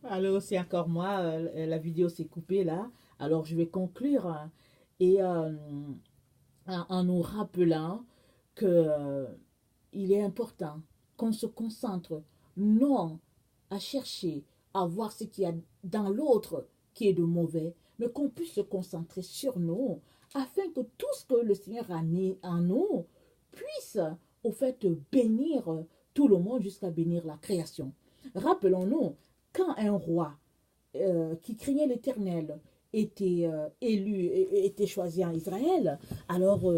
Alors, c'est encore moi, la vidéo s'est coupée là. Alors, je vais conclure hein, et en nous rappelant que il est important qu'on se concentre non à chercher à voir ce qu'il y a dans l'autre qui est de mauvais, mais qu'on puisse se concentrer sur nous afin que tout ce que le Seigneur a mis en nous puisse au fait bénir tout le monde jusqu'à bénir la création. Rappelons-nous, quand un roi qui craignait l'Éternel était élu, était choisi en Israël, alors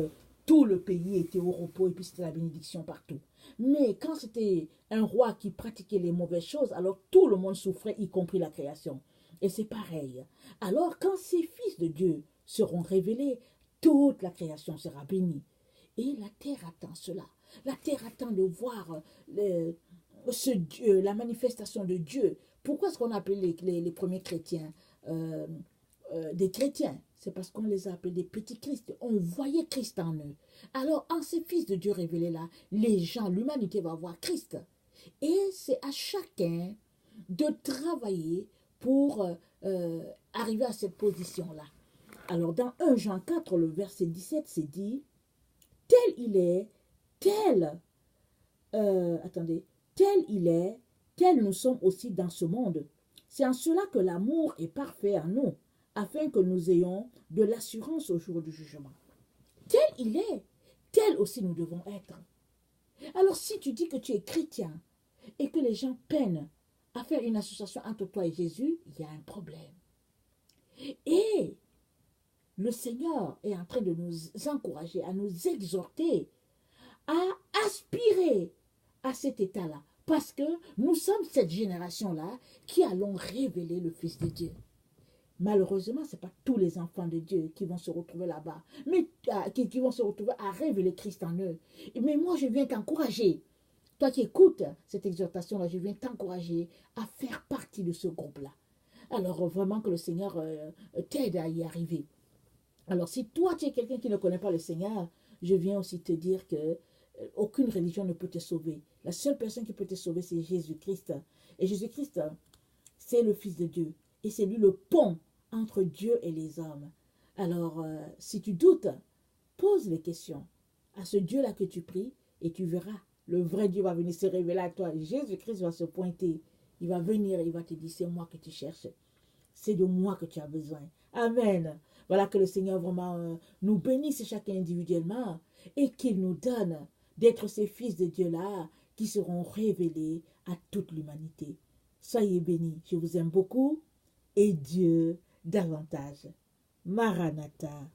tout le pays était au repos et puis c'était la bénédiction partout. Mais quand c'était un roi qui pratiquait les mauvaises choses, alors tout le monde souffrait, y compris la création. Et c'est pareil. Alors quand ces fils de Dieu seront révélés, toute la création sera bénie. Et la terre attend cela. La terre attend de voir ce Dieu, la manifestation de Dieu. Pourquoi est-ce qu'on appelle les premiers chrétiens des chrétiens? C'est parce qu'on les a appelés des petits Christ. On voyait Christ en eux. Alors, en ces fils de Dieu révélés là, les gens, l'humanité va voir Christ. Et c'est à chacun de travailler pour arriver à cette position-là. Alors, dans 1 Jean 4, le verset 17, c'est dit, tel il est, tel attendez, tel il est, tel nous sommes aussi dans ce monde. C'est en cela que l'amour est parfait en nous, afin que nous ayons de l'assurance au jour du jugement. Tel il est, tel aussi nous devons être. Alors si tu dis que tu es chrétien et que les gens peinent à faire une association entre toi et Jésus, il y a un problème. Et le Seigneur est en train de nous encourager, à nous exhorter, à aspirer à cet état-là. Parce que nous sommes cette génération-là qui allons révéler le Fils de Dieu. Malheureusement, ce n'est pas tous les enfants de Dieu qui vont se retrouver là-bas, mais qui vont se retrouver à révéler Christ en eux. Mais moi, je viens t'encourager. Toi qui écoutes cette exhortation-là, je viens t'encourager à faire partie de ce groupe-là. Alors, vraiment que le Seigneur t'aide à y arriver. Alors, si toi, tu es quelqu'un qui ne connaît pas le Seigneur, je viens aussi te dire que aucune religion ne peut te sauver. La seule personne qui peut te sauver, c'est Jésus-Christ. Et Jésus-Christ, c'est le Fils de Dieu. Et c'est lui le pont entre Dieu et les hommes. Alors, si tu doutes, pose les questions à ce Dieu-là que tu pries et tu verras. Le vrai Dieu va venir se révéler à toi. Jésus-Christ va se pointer. Il va venir et il va te dire, c'est moi que tu cherches. C'est de moi que tu as besoin. Amen. Voilà que le Seigneur vraiment nous bénisse chacun individuellement et qu'il nous donne d'être ces fils de Dieu-là qui seront révélés à toute l'humanité. Soyez bénis. Je vous aime beaucoup et Dieu davantage. Maranatha.